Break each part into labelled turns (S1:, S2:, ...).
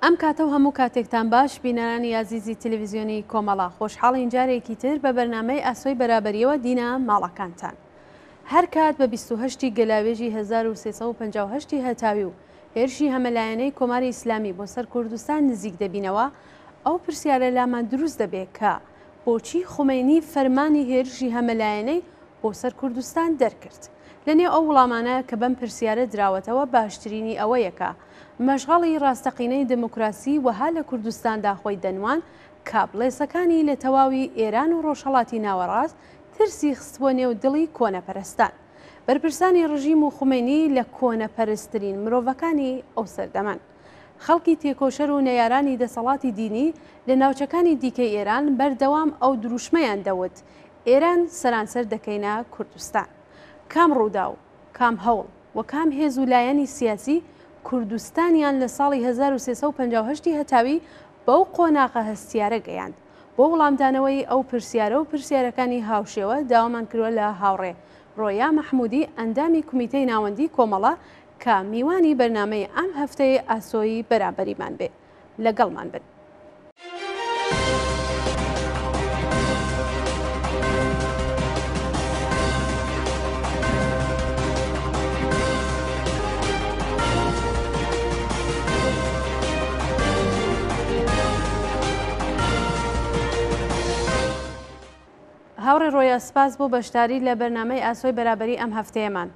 S1: ئەم کاتە و هەموو کاتێکتان باش بینەرانی یازیزی تەلەڤیزیۆنی کۆمەڵا خۆشحاڵین جارێکی تر بە بەرنامەی ئاسۆی بەرابەریەوە دینە ماڵەکانتان. هەر کات بە 28 گەلاوێژی 1358 هەتاوی و هێرشی هەمەلایەنەی کۆماری ئیسلامی بۆ سەر کوردستان نزیک دەبینەوە، ئەو پرسیارە لامان دروست دەبێت کە بۆچی خومینی فەرمانی هێرشی هەمەلایەنەی بۆ سەر کوردستان دەرکرد. لەنێو ئەو وڵامانە کە بەم پرسیارە دراوەتەوە باشترینی ئەوەیەکە مەشغەڵی ڕاستەقینەی دموکراسی وەها لە کوردستاندا خۆی دەنوان کە بڵێسەکانی لە تەواوی ئێران و ڕۆژهەڵاتی ناوەڕاست ترسی خستبووە نێو دڵی کۆنەپەرستان. بەرپرسانی ڕژیم و خومینی لە کۆنەپەرستترین مرۆڤەکانی ئەو سەردەمان. خەڵکی تێکۆشەر و نەیارانی دەسەڵاتی دینی لە ناوچەکانی دیکەی ئێران بەردەوام ئەو دروشمەیان دەوت ئێران سەرانسەر دەکەینە کوردستان. کام ڕوودا و کام هەوڵ و کام هێز و لایەنی سیاسی کوردستانیان لە ساڵی 1358 هەتاوی بەو قۆناغە هەستیارە گەیاند. بۆ وەڵامدانەوەی ئەو پرسیارە و پرسیارەکانی هاوشێوە داوامان کردووە لە هاوڕێ ڕۆیا مەحموودی ئەندامی کومیتەی ناوەندی کۆمەڵە کە میوانی بەرنامەی ئەم هەفتەی ئاسۆیی بەرابەریمان بێ. لەگەڵمان بن. هاوڕێ ڕۆیا سپاس بۆ بەشداری لە بەرنامەی ئاسۆی بەرابەری ئەم هەفتەیەمان.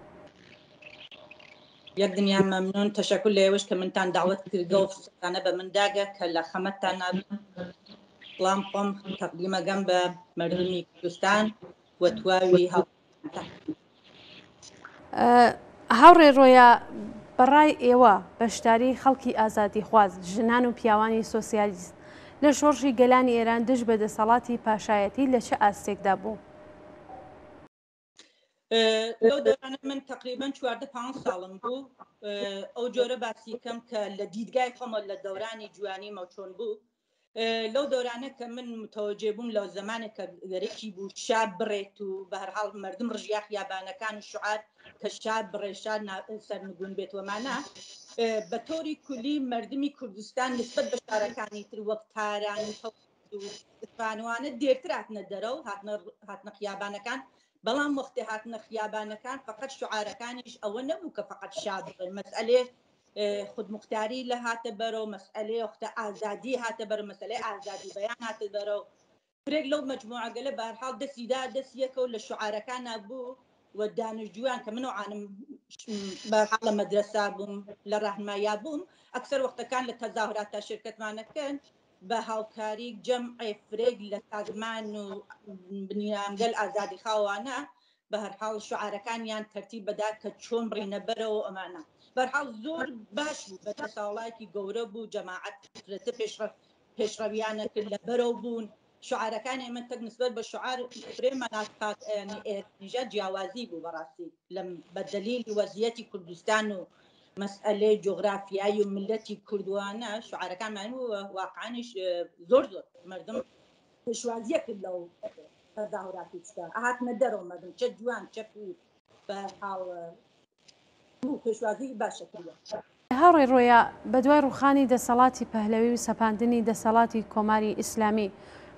S2: یەک دنیا مەمنون تەشەکر لە ئێوەش کە منتان داوەت کردگە و فرسانە بە من داگە کە لە خەمەتتان بڵام خۆم تەقدیمەگەم بە مەردمی کوردستان و تواوی
S1: هاوڕێ ڕۆیا بەڕای ئێوە بەشداری خەڵکی ئازادی خواز ژنان و پیاوانی سۆسیالیست لە شۆڕشی گەلانی ئێران دژ بە دەسەڵاتی پاشایەتی لە چه ئاستێکدا بوو؟
S2: لەو دەورانە من تقریباً 14-15 ساڵم بوو. ئەو جۆرە باسی کەم کە لە دیدگای خۆمە لە دەورانی جوانی مەچۆن بوو. لەو دەورانە کە من متەوەجێ بووم لەو زمانێک کە گەرەکی بوو شاب بڕێت و بە هەرحاڵ مردم ڕژیا خیابانەکان و شعار کە شاب بڕێشار سەرنگون بێت وەمانە بە تۆری کولی مردمی کوردستان نسبەت بە شارەکانی تر وەک تاران و ئسپانوانە دێرتر هاتنە دەرەوە هاتنە خیابانەکان. بەڵام وەختی هاتنە خیابانەکان فقط شعارەکانیش ئەوە نەبوو کە فقط شاب بڕێن. مەسئلێ خودمختاری لە هاتە بەرەو، مەسئلێ وەختە ئازادی هاتە بەرەو، مەسئلەی ئازادی بەیان هاتە بەرەو. فرێک لەو مەجموعەگەلە بە هەرحاڵ دەستیدا دەستیەکە و لە شعارەکان بوو و دانیشتجویان کە من عانم بە هەرحاڵ لە مەدرسە بووم لە ڕاهنماییە بووم ئەکسەر وەختەکان لە تەظاهوراتە شرکەتمانەکەن بە هاوکاری جەمعی فرێک لە سازمان و بنیامگەل ئازادی خاوانە بە هەرحاڵ شعارەکانیان تەرتیب بەدا کە چۆن بڕینە بەرەوە ئەمانە. بەرحاڵ زۆر باش بوو بە دەسەڵاتی گەورە بوو، جەماعەت پێشڕەویانە کرد لە بەرەو بوون. شعارەکانی ئێمە تەک نسبەت بە شعار فرێمەناسقات ئێرانیژە جیاوازی بوو بەڕاستی بە دەلیلی وەزعیەتی کوردستان و مەسئلەی جغرافیایی و ملەتی کوردوانە شعارەکانمان واقعانیش زۆر مردم پێشوازیە کرد لەو تەظاهوراتی چکە هاتنە دەرەوە مردم چە جوان چە پیر بە هەرحاڵ پێشوازی باشە کردووە.
S1: هاوڕێ ڕۆیا بە دوای ڕوخانی دەسەڵاتی پەهلەوی و سەپاندنی دەسەڵاتی کۆماری ئیسلامی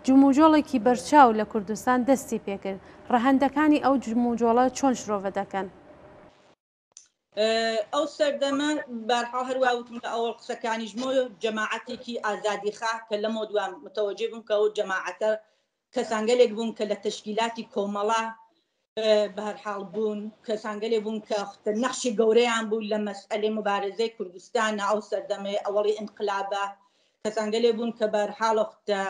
S1: جموجۆڵێکی بەرچاو لە کوردستان دەستی پێکرد. ڕەهەندەکانی ئەو جموجۆڵە چۆن شرۆڤە دەکەن؟
S2: ئەو سەردەمە بەرحاڵ هەروەوتم لە ئەوڵ قسەکانیژمۆ جەماعەتێکی ئازادیخوا کە لەمە دوام متەوەجێ بووم کە ئەو جەماعەتە کەسانگەلێک بوون کە لە تشکیلاتی کۆمەڵا بە هەرحاڵ بوون، کەسانگەلێک بوون کە نەخشی گەورەیان بوو لە مەسئلەی مبارزەی کوردستانە ئەو سەردەمەی ئەوەڵی ئینقلابە، کەسانگەلێ بوون کە بەرحاڵ وەختە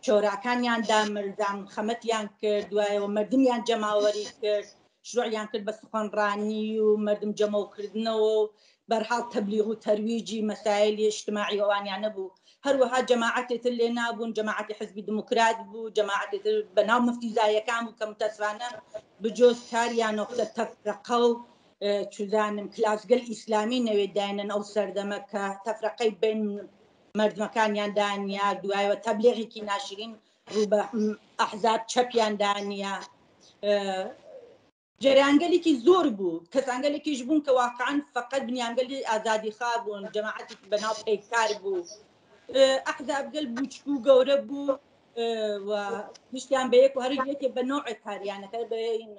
S2: شۆراکانیاندا مردان خەمەتیان کرد، دوایەوە مردمیان جەماوەری کرد، شروعیان کرد بە سخۆنڕانی و مردم جەمەوکردنەوە و بەرحاڵ تەبلیغ و تەرویجی مەسایلی اجتماعی ئەوانیان نەبوو. هەروەها جەماعەتێتر لێ نابوون، جەماعەتی حزبی دموکرات بوو، جەماعەتێتر بەناو مەفتیزایەکان بوو کە متەسفانە بجۆز کاریان وەختە تەفرەقە و چودانم کلاسگەل ئیسلامی نەوێداینن ئەو سەردەمە کە تەفرەقەی بین مردمەکانیان دانیا، دوایەوە تەبلیغێکی ناشرین ڕوو بە ئەحزاب چەپیان دانیا. جریانگەلێکی زۆر بوو، کەسانگەلێکیش بوون کە واقعاً فقط بنیانگەلی ئازادیخوا بوون، جەماعەتی بەناو پەیکار بوو ئەحزاب گەل بچوو و گەورە بوو و هیچیان بەیەک و هەر یەکێ بە نۆعی کاریانەکە بین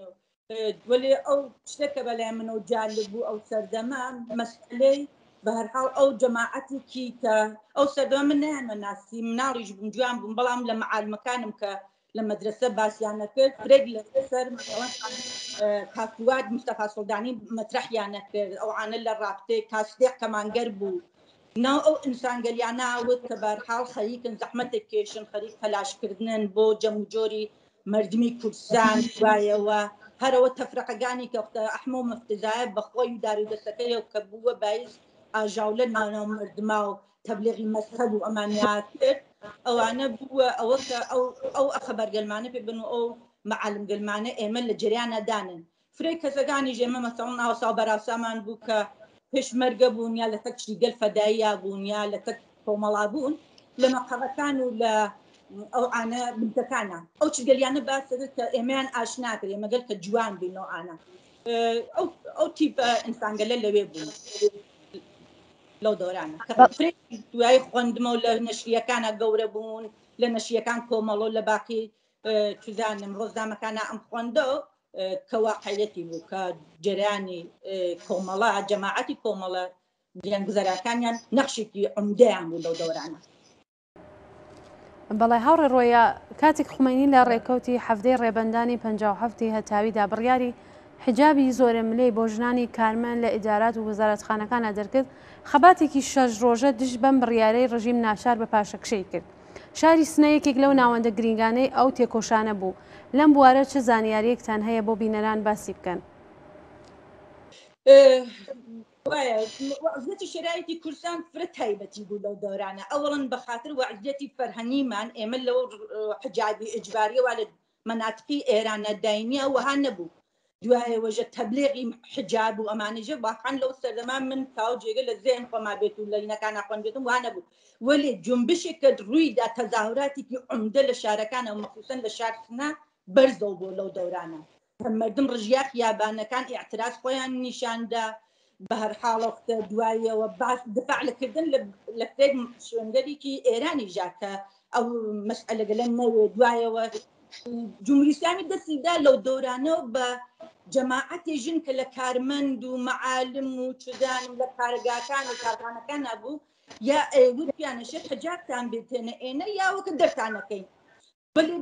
S2: وەێ ئەو شتێکە بەلای منە و جالب بوو ئەو سەردەما مەسئلەی بە هەرحاڵ ئەو جەماعەتێکی کە ئەو سەردەما من نیانمە ناسی مناڵیش بووم جوان بووم بەڵام لە مەعالمەکانم کە لە مەدرسە باسییانە کرد فرێک لەسەر کاکووات مستەفا سڵدانی مەترەحیانە کرد ئەوانە لە ڕابتەی کاستێک کەمانگەر بوو ناو ئەو ئینسانگەلیاناوت کە بەرحاڵ خەریکن زەحمەتێک کێشن خەریک تەلاشکردنن بۆ جەم و جۆری مردمی کوردستان وایەوە هەرەوە تەفرەقەکانی کە ئەحمە و مەفتزایە بەخۆی و داری دەستەکەی کە بووە باعث ئاژاولە ناوناو مردما و تەبلیغی مەذهب و ئەمانیات کرد ئەوانە بووە ئەوە کە ئەو خەبەرگەلمانە پێ بن و ئەو معالم گەلمانە ئێمە لە جریانە دانن فرێک کەسەکانی ژێمە مەسەڵەن ئاوسا بەراوسامان بوو کە پێشمەرگە بوون یا لە تەکشی گەل فەداییە بوون یا لە تەک کۆمەڵا بوون لە مەقەڕەکان و لە ئەو ئانە بنتەکانە ئەو چگەلیانە باسەکە کە ئێمەیان ئاشناکرێ مەگەر کە جوان بینەوەانە ئەو تیپە ئینسانگەلە لەوێ بوون لەو دۆرانە دوای خوێندمە و لە نەشریەکانە گەورە بوون لە نەشیەکان کۆمەڵۆ لە باقی توزانم ڕۆزنامەکانە ئەم خوێندەوە کەواقعەتی بوو کە جریانی کۆمەڵە جەماعەتی کۆمەڵە گیانگوزەرەکانیان نەخشێکی عومدەیان بوو لەو دەورانە
S1: بەڵێ هاوڕێ ڕۆیە کاتێک خومینی لە ڕێکەوتی هەفتەی ڕێبەندانی 57 هەتاویدا بڕیاری حجابی زۆرە ملەی بۆ ژنانی کارمەند لە ئیدارات و وەزارەتخانەکانە دەرکرد خەباتێکی 6 ڕۆژە دژ بەم بڕیارەی ڕژیم ناچار بە پاشەکشەی کرد شاری سنە یەکێک لەو ناوەندە گرنگانەی ئەو تێکۆشانە بوو لەم بوارە چه زانیاریەکتان هەیە بۆ بینەران باسی بکەن
S2: وەزنەتی شرایەتی کوردستان فرە تایبەتی بوو لەو دەورانە ئەوڵن بە خاطر وەعزەتی فەرهەنیمان ئێمە لەو حجابی ئجباریەوە لە مەناتقی ئێرانە داینیە وەها نەبوو دوایەوەژە تەبلیغی حجاب و ئەمانەژە واقعاً لەو سەردەما من تاو جێگە لە زێن خۆما بێت و لە لینەکان ناخۆن بێتم وانە بوو وەلێ جنبشێک کە ڕوویدا تەزاهوراتێکی عومدە لە شارەکانە و مەخصوسەن لە شار سنە بەرزەو بۆ لەو دەورانە مردم ڕژیا خیابانەکان ئیعتراض خۆیان نیشاندا بە هەر حاڵەختە دوایەوە باس دفاع لەکردن لە فێک شوێنگەرێکی ئێرانی ژاکە ئەو مەسئلەگەلە نەوێ دوایەوە جمهوری ئیسلامی دەستیدا لەو دەورانەوە بە جەماعەتی ژن کە لە کارمەند و مەعالم و چدانم لە کارگاکان و کارخانەکان نبوو یا ئەیگوتیانەشێت حجابتان بێتێنە ئێنە یاوەکە دەرتانەکەین ولی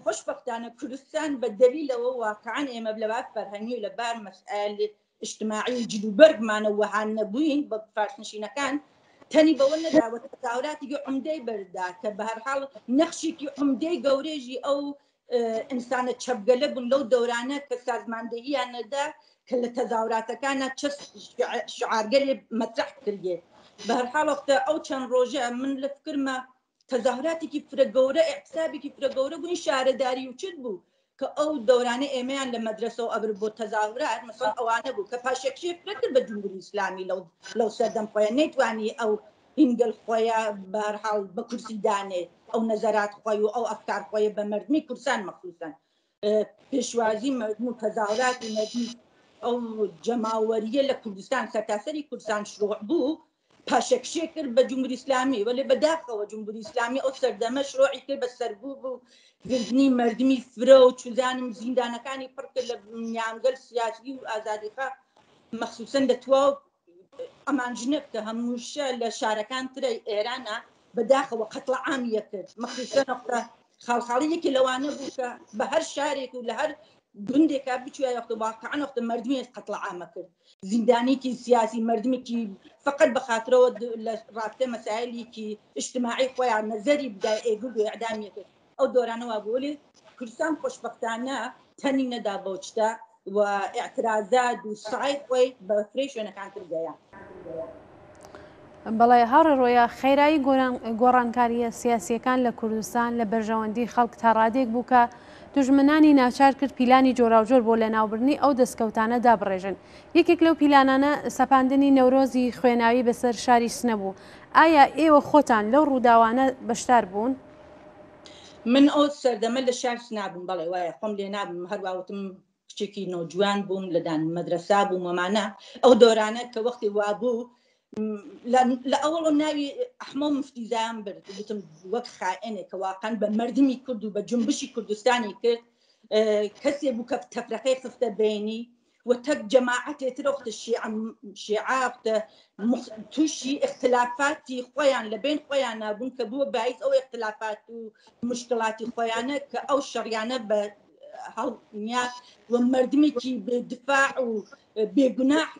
S2: خۆشبەختانە کوردستان بە دەلیلەوە واقعاً ئێمە لە بار فەرهەنگی و لە بار مەسائل اجتماعی و جلوبەرگمانە وەهان نەبووین بە فارسنشینەکان تەنی بەوە نەداوە تەزاوراتی عومدەی بەردا کە بە هەرحاڵ نەخشێکی عومدەی گەورێژی ئەو ئینسانە چەپگەلە بوون لەو دەورانە کە سازماندەهیانەدا کە لە تەزاوراتەکانە چەست شعارگەلێ مەترەح کردێ بە هەرحاڵەختە ئەو چەند ڕۆژە من لە فکرمە تەزاهوراتێکی فرە گەورە اعتسابێکی فرە گەورە بووین شارەداری و چت بوو کە ئەو دەورانە ئێمەیان لە مەدرسە و ئەبر بۆ تەزاهورات مەسەڵەن ئەوانە بوو کە پاشەکشێ فرەکرد بە جمهوری ئیسلامی لەو سەردەم خۆیان نەیتوانی ئەو هینگەل خۆیان بە هەرحاڵ بە کورسی دانێ ئەو نەزەرات خۆی و ئەو ئەفکار خۆی بە مردمی کوردستان مەخصوسەن پێشوازی مردم و تەزاهورات و مردمی ئەو جەماوەریە لە کوردستان سەرتاسەری کوردستان شروع بوو پاشەکشێ کرد بە جمهوری ئیسلامی ولی بەداخەوە جمهوری ئیسلامی ئەو سەردەمە شروعی کرد بە سەربوو بوو گرتنی مردمی فرە و چوزانم زیندانەکانی پڕ کرد لە نیامگەل سیاسی و ئازادیخوا مەخصوسەن دەتوا ئەمان ژنێک کە هەمووشە لە شارەکان ترە ئێرانە بەداخەوە قەتڵ عامیە کرد مەخصوسەن خاڵخاڵیەکی لەوانە بوو کە بە هەر شارێک و لە هەر گوندێکا بچوایە واقعاً مردمی قەتڵ عامە کرد زیندانێکی سیاسی مردمێکی فقط بە خاطرەوە لە ڕابطە مەسائلێکی اجتماعی خۆیان نەزەری بدای ئێگول و ئیعدامیە کرد ئەو دۆرانەوە بوو لێ کوردستان خۆشبەختانە تەنی نەدا بۆ شتە و اعتراضات و سعی خۆی بە فرێ شوێنەکان کردەیە
S1: بەڵێ هاوڕێ ڕۆیە خێرایی گۆڕانکاریە سیاسیەکان لە کوردستان لە بەرژەوەندی خەڵک تا ڕادێک بوو کە دوژمنانی ناچار کرد پیلانی جۆراوجۆر بۆ لە ناوبردنی ئەو دەستکەوتانە دابڕێژن یەکێک لەو پیلانانە سەپاندنی نەورۆزی خوێناوی بەسەر شاری سنە بوو ئایا ئێوە خۆتان لەو ڕووداوانە بەشدار بوون؟
S2: من ئەو سەردەمە لە شار نابووم بەڵێ وایە خۆم لێ نابم هەروواوتم کچێکی نۆجوان بووم لەدان مەدرسا بووم ومانە ئەو دۆرانە کە وەختی وابوو لە ئەوڵ ناوی ئەحمە مفتیزان برد وتم وەک خائێنێکە واقعا بە مردمی کورد و بە جنبشی کوردستانی کرد کەسێ بوو کە تەفرەقەی خستە بینی وتەک جەماعەتێ ترۆختە شیعافتە تووشی اختلافاتی خۆیان لە بین خۆیان نابوون کە بووە باعث ئەو اختلافات و مشکلاتی خۆیانە کە ئەو شەڕیانە بە هەڵنیا و مردمێکی بێدفاع و بێگوناح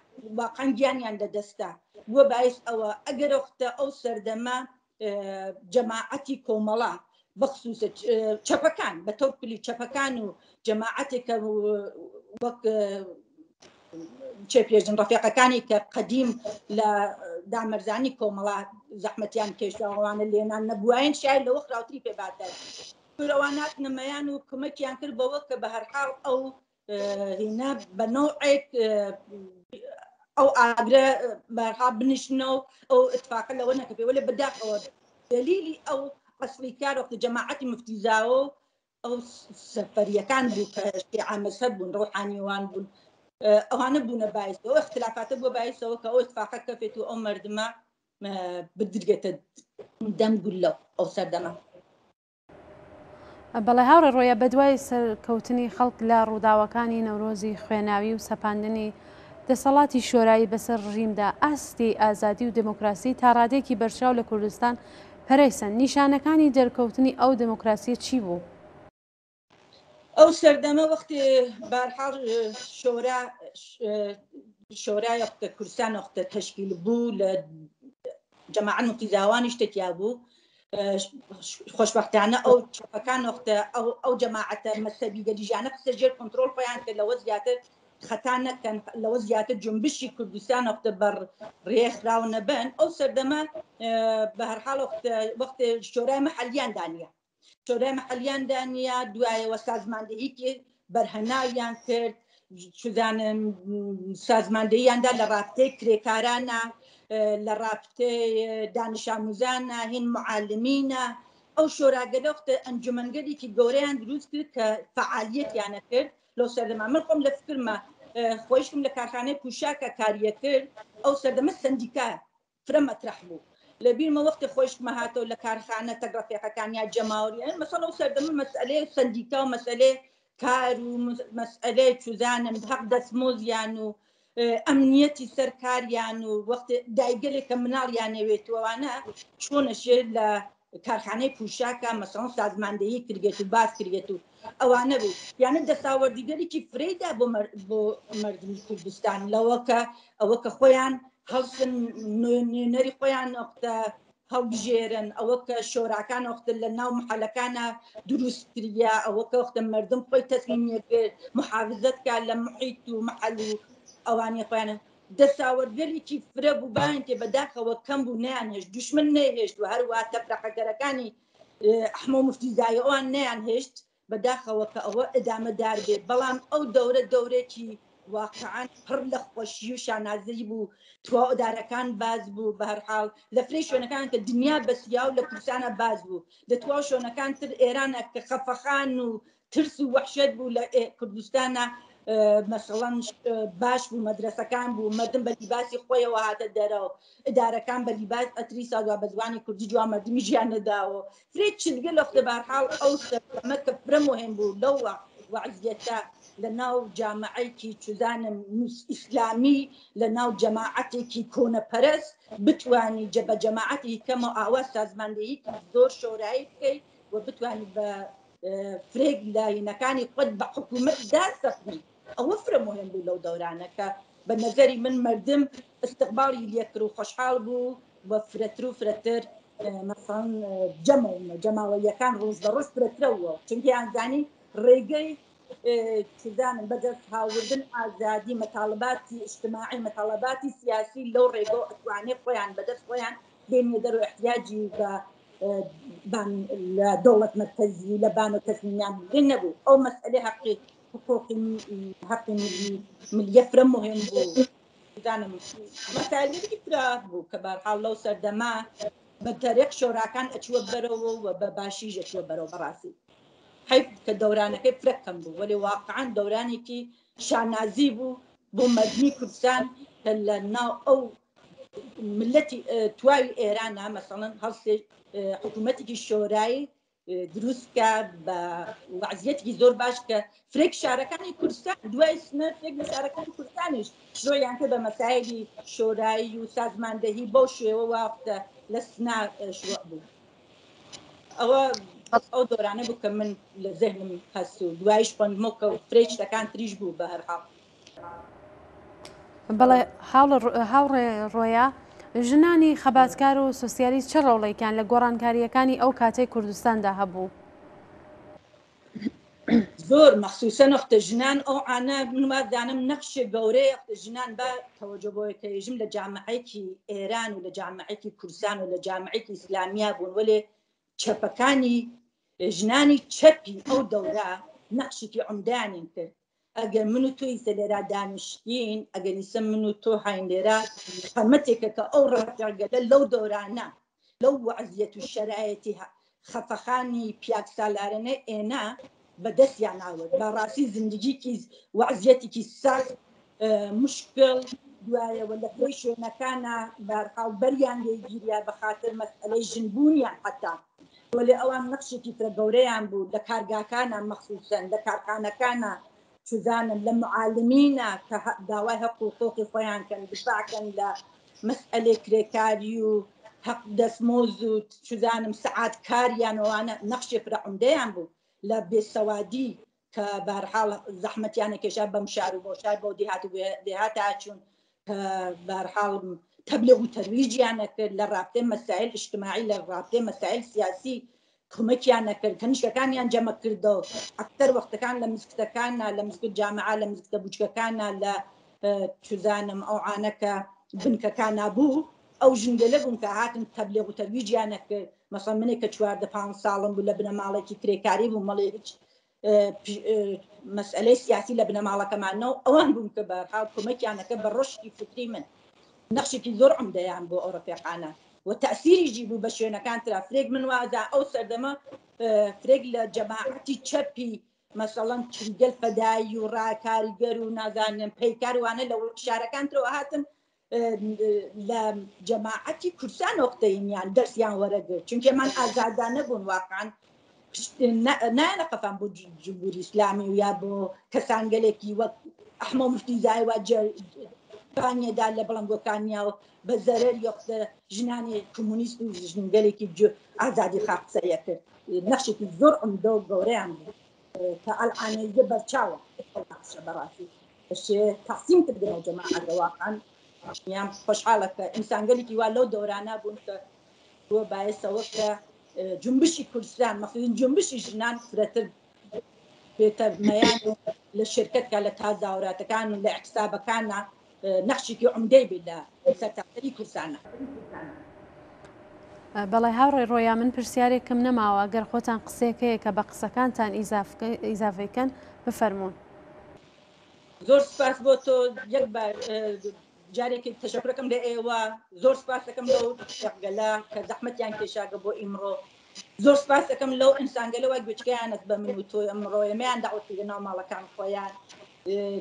S2: واقعا گیانیان لەدەستا بووە باعث ئەوە ئەگەر وەختە ئەو سەردەما جەماعەتی کۆمەڵا بەخصوص چەپەکان بە تۆپلی چەپەکان و جەماعەتێکە وەک چێ پێژن ڕەفیقەکانی کە قەدیم لە دامەرزانی کۆمەڵا زەحمەتیان کێشاوانە لێنان نەبووایان شاید لەوە خراوتری پێباتە پرەوانات نمەیان و کمەکیان کرد بەوە کە بە هەرحاڵ ئەو هێنا بە نەوعێک ئەو ئاگرە بەرها بنیشنەوە ئەو اتفاقە لەوە نەکە پێوە لە بەداخەوە دلیلی ئەو قەسری کارۆخت جەماعەتی مفتیزاوە ئەو سەفەریەکان بوو کە شیعە مەذهب بوون ڕۆحانیوان بوون ئەوانە بوونە باعثەوە اختلافاتە بووە باعثەوە کە ئەو اتفاقە کەفێت و ئەو مردمە بدرگێتە دەم گولە ئەو سەردەما.
S1: بەڵێ هاوڕێ ڕۆیە بەدوای سەرکەوتنی خەڵک لە ڕووداوەکانی نەورۆزی خوێناوی و سەپاندنی دەسەڵاتی شۆرایی بەسەر ڕژیمدا ئاستی ئازادی و دموکراسی تا ڕادێکی بەرچاو لە کوردستان پەرەیسەن نیشانەکانی دەرکەوتنی ئەو دموکراسیە چی بوو؟
S2: ئەو سەردەمە وەختی بەرحاڵ شۆرای کوردستان وەختە تەشکیل بوو لە جەماعەت مفتیزاوانی شتێکیا بوو خۆشبەختانە ئەو چەپەکان وەختە ئەو جەماعەتە مەذهبی گەلیژانە قسە ژێر کۆنترۆل خۆیان کرد لەوە زیاتر خەتا نەکەن لەوە زیاتر جنبشی کوردستان وەختە بەر ڕێکخراو نەبن ئەو سەردەمە بە هەرحاڵ وەختە شۆرای مەحەلیان دانیە شۆرای مەحەلیان دانیە دوایەوە سازماندهیکی بەرهەناویان کرد چزانم سازماندهیاندا لە ڕابطەی کرێکارانە لە ڕابطەی دانش ئاموزانە هین معالمینە ئەو شۆراگەلۆختە ئەنجومەنگەلێکی گەورەیان دروست کرد کە فعالیەتیانە کرد لەو سەردەما من خۆم لە فکرمە خۆشتم لە کارخانەی پوشاکە کاریە کرد ئەو سەردەمە سندیکا فرە مەطرح بوو لە بیرمە وەختی خۆشتمە هاتەوە لە کارخانە تەگڕەفێقەکانیا جەماوریان مەسەڵە ئەو سەردەمە مەسئلەی سندیکا و مەسئلەی کار و مەسئلەی چوزانم حەق دەستمۆزیان و ئەمنیەتی سەرکاریان و وەختی دایگەلێکە مناڵیان نەوێتوانە چۆنەشێ لە کارخانەی پوشاکە مەسەڵەن سازماندهی کردێت و باس کردێت و ئەوانە بوو یانە دەساوەردیگەرێکی فرێدا بۆ مردمی کوردستان لەوەکە ئەوە کە خۆیان هەڵسن نوێنەری خۆیان وەختە هەڵبژێرن ئەوە کە شۆراکان وەختە لە ناو محەلەکانە دروستکردیا ئەوە کە وەختە مردم خۆی تەسمیمێکرد محافزەتکە لە محیط و محەل و ئەوانی خۆیانە دەساوەردگەرێکی فرە بوو باینتێ بەداخەوە کەم بوو نیانهێشت دوشمن نەهێشت و هەروە تەفرەقەگەرەکانی ئەحمە مفتیزایی ئەوان نیانهێشت بەداخەوە کە ئەوە ئەدامەدار بێت بەڵام ئەو دەورێکی واقعاً پڕ لە خۆشی و شانازی بوو توا ئۆدارەکان باز بوو بە هەرحاڵ لە فرێ شوێنەکان کە دنیا بەسیا و لە کوردستانە باز بوو لە توا شوێنەکان تر ئێرانە کە خەفەخان و ترس و وەحشەت بوو لە کوردستانە مەسەڵەن باش بوو مەدرسەکان بوو مردم بە لیباسی خۆیەوە هاتە دەرەوە ئدارەکان بە لیباس ئەتری ساوا بە زبانی کوردی جوان مردمی ژیان نەداوە فرێ چلگە لەختە بەرحاڵ ئەو سەردەمە کە فرە مهم بوو لەوە وعزیەتە لە ناو جامعەیەکی چزانم ئیسلامی لە ناو جەماعەتێکی کۆنەپەرست بتوانی بە جەماعەتی کەمە ئاوا سازماندهیی زۆر شۆرایی بکەیت و بتوانی بە فرێک لایەنەکانی خۆت بە حکوومەت داسەخنی ئەوە فرە مهم بوو لەو دەورانەکە بە نەزەری من مردم استقبالی لێکرد و خۆشحاڵ بوو بە فرەتر و فرەتر مەسەڵەن جەماوەریەکان ڕۆژ بە ڕۆژ فرەترەوە چونکە یانزانی ڕێگەی چزانم بەدەست هاوردن ئازادی مەتاڵباتی اجتماعی مەتاڵباتی سیاسی لەو ڕێگە ئەتوانێت خۆیان بەدەست خۆیان بێنێ دەر و احتیاجی بە لە دەوڵەت مەرکەزی لە بان و تەسمیمیان بگرن نەبوو ئەو مەسئلەی حەقی حقوقی حقی ملیە فرە مهم بوو زانم مەسائلێکی فرە بوو کە بەرحاڵ لەو سەردەما بە تەریق شۆراکان ئەچووە بەرەوە و بە باشیش ئەچووە بەرەوە بەڕاستی حیف کە دەورانەکەی فرەکەم بوو وەلی واقعاً دەورانێکی شانازی بوو بۆ مردمی کوردستان کە لە ناو ئەو ملەتی توای ئێرانە مەسەڵەن هەڵسێ حکوومەتێکی شۆرایی دروستکە بە وەزیەتێکی زۆر باش کە فرێک شارەکانی کوردستان دوای سنە فرێک لە شارەکانی کوردستانیش شۆیان کە بە مەسایلی شۆرایی و سازماندەهی بەو شێوە وافتە لە سنا شوە بوو ئەوە ئەو دۆرانە بوو کە من لە زەهنم هەست و دوایش خوێندمەوە کە فرێک شتەکان تریش بوو بە هەرحاڵ.
S1: بەڵێ هاوڕێ ڕۆیا ژنانی خەباتکار و سوسیالیست چه ڕۆڵێکیان لە گۆڕانکاریەکانی ئەو کاتەی کوردستاندا هەبوو؟
S2: زۆر مەخصوسە نەختە ژنان ئەو ئانە منوازدانم نەخشێ گەورەی ژنان بە تەوەجە بۆیکە ێژم لە جامعەیەکی ئێران و لە جامعەیەکی کوردستان و لە جامعەیەکی ئیسلامیا بوون وەلێ چەپەکانی ژنانی چەپی ئەو دەورە نەخشێکی عومدانیان کرد. ئەگەر من و تۆی سەلێرا دانیشتین ئەگەریسە من و تۆ هاین لێرە خەمەتێکە کە ئەو ڕەگەلە لەو دەورانە لەو وەعزیەت و شەرایەتی خەفەخانی پیاک سالارانە ئێنا بەدەستیان ناوت بەڕاستی زندگیکی وەعزیەتێکی سەخت مشکل دوایەوە لە خۆی شوێنەکانە بەرحاڵ بەریان لێگیریا بە خاتر مەسئلەی ژنبوونیان حتا وەلێ ئەوان نەخشێکی فرە گەورەیان بوو لە کارگاکانە مەخصوسەن لە کارخانەکانە چزانن لە معالمینە کە داوای حەق و حقوقی خۆیان کەن دفاعکەن لە مەسئلەی کرێکاری و حەق دەستمۆز و چزانم سەعات کاریانەوانە نەخشێ فرە عومدەیان بوو لە بێسەوادی کە بەرحاڵ زەحمەتیانە کێشا بەم شار و بۆ شار بۆ دێهات ئاچوون کە بەرحاڵ تەبلیغ و تەرویجیانە کرد لە ڕابطەی مەسائل اجتماعی لە ڕابطەی مەسائل سیاسی کمەکیانە کرد کە نیشتەکانیان جەمە کردەوە ئەکتەر وەختەکان لە مزگەوتەکانە لە مزگەوت جامعە لە مزگەوتە بوچکەکانە لە چزانم ئەو عانەکە بنکەکانە بوو ئەو ژنگەلە بوون کە هاتن تەبلیغ و تەرویجیانە کرد مەسەڵەن منێک کە 14 ساڵم بوو لە بنەماڵێکی کرێکاری بوو مەڵێ هیچ مەسئلەی سیاسی لە بنەماڵەکەمانەوە ئەوان بوون کە بەرحاڵ کمەکیانەکە بە ڕشتی فکری من نەخشێکی زۆر عومدەیان بۆ ئەو ڕەفیقانە و تەأسیریشی بوو بە شوێنەکان ترا فرێک من وازە ئەو سەردەمە فرێک لە جەماعەتی چەپی مەسەڵەن چنگەل فەدایی و ڕاکاریگەر و نازانم پەیکاروانە لە شارەکان ترەوە هاتن لە جەماعەتی کوردستان وەختەیمیان دەرسیان وەرەگرت چونکێمان ئازادانە بوون واقعاً نایەنە قەفان بۆ جمهوری ئیسلامی و یا بۆ کەسانگەلێکی وەک ئەحمە موفتی زایوا پانیەدا لە بەڵەنگۆکانیا و بە زەرەر یۆختە ژنانی کۆمونیست و ژنگەلێکی ئازادی خاقسەیە کرد نەخشێکی زۆر عومدە و گەورەیان بوو کە ئەلعانەیزە بەرچاوە بەڕاستی تەقسیم کردنەوە جەماعەتە واقعاً یان خۆشحاڵە کە ئینسانگەلێکی وا لەو دەورانە بوون کە بۆ باعثەوە کە جنبشی کوردستان مەخصوصن جنبشی ژنان فرەتر بێتە مەیان لە شرکەتکە لە تازاوەراتەکان و لە احتسابەکانە نەخشێکی عومدەی بێت لە سەرتاسەری کوردستانە.
S1: بەڵێ هاوڕێ ڕۆیا من پرسیارێکم نەماوە گەر خۆتان قسێکەیە کە بە قسەکانتان ئیزافەکەن بفەرمونون.
S2: زۆر سپاس بۆ تۆ یەک جارێکی تەشەکرەکەم لە ئێوە زۆر سپاس دەکەم لەو شەقگەلە کە زەحمەتیان کێشاگە بۆ ئیمڕۆ زۆر سپاس دەکەم لەو ئینسانگەلەوە گوچکیانت بە من و تۆ ئەمڕۆ ئێمەیان داوەتکردنەوە ماڵەکان خۆیان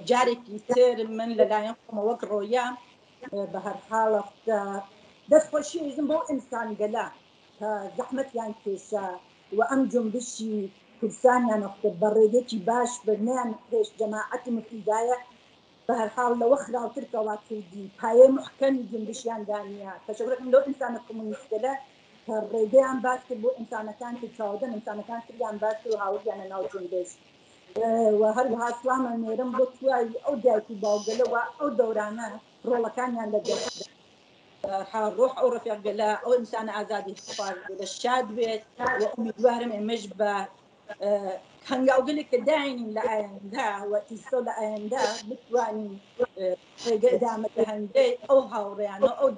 S2: جارێکی تر من لەلایەن خۆمە وەک ڕۆیا بە هەر حاڵە دەستخۆشیێژم بۆ ئینسانگەلە کە زەحمەتیان کێشا و ئەم جنبشی کوردستانیان بە ڕێگەکی باش بنیان پێش جەماعەتی مفیدایە بە هەر حاڵ لەوە خراوتر کەوا کردی پایە محکەمی جنبشیان دانیە تەشەکرەکەم لەو ئینسانە کۆمونیستەلە کە ڕێگەیان باس کرد بۆ ئینسانەکان کە چاودن ئینسانەکان کردیان باس و هاوریانە ناو جنبش و هەروەها سلامە نێرم بۆ توایی ئەو دایکی باوگەلەوە ئەو دەورانە ڕۆڵەکانیان لەدەست ڕۆح ئەو ڕەفیقگەلە ئەو ئینسانە ئازادی لە شاد بێت و ئومیدوارم ئێمەش بە هەنگاوگەلێک کە داینین لە ئایندا و ئیسۆ لە ئایندا بتوانین ڕێگە ئەدامەتە هەندەی ئەو هاوڕێیانە ئەو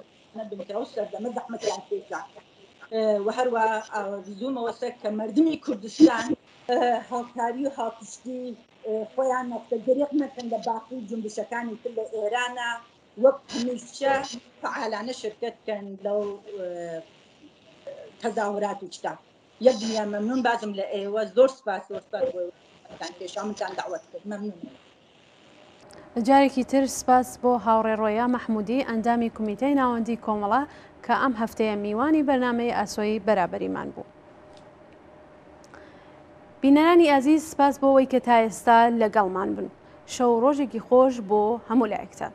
S2: بنکە و سەردەمە زەحمەتیان کێشا و هەروە زوومەوەسە کە مردمی کوردستان هاوکاری و هاوپشتی خۆیان نەفتەگەرێک نەکەن لە باقی جنبشەکانی تر لە ئێرانە وەک هەمیشە فعالانە شرکت کەن لەو تەزاورات و شتا یەک دنیا مەمنون بازم لە ئێوە زۆر سپاس کێشا منتان داوەت کرد مەمنون.
S1: جارێکی تر سپاس بۆ هاوڕێڕۆیە مەحمودی ئەندامی کمیتەی ناوەندی کۆمەڵە کە ئەم هەفتەیە میوانی بەرنامەی ئاسۆی بەرابەریمان بوو. بینەرانی ئازیز سپاس بۆ ئەوەی کە تا ئێستا لەگەڵمان بن. شەو ڕۆژێکی خۆش بۆ هەموو لایەکتان.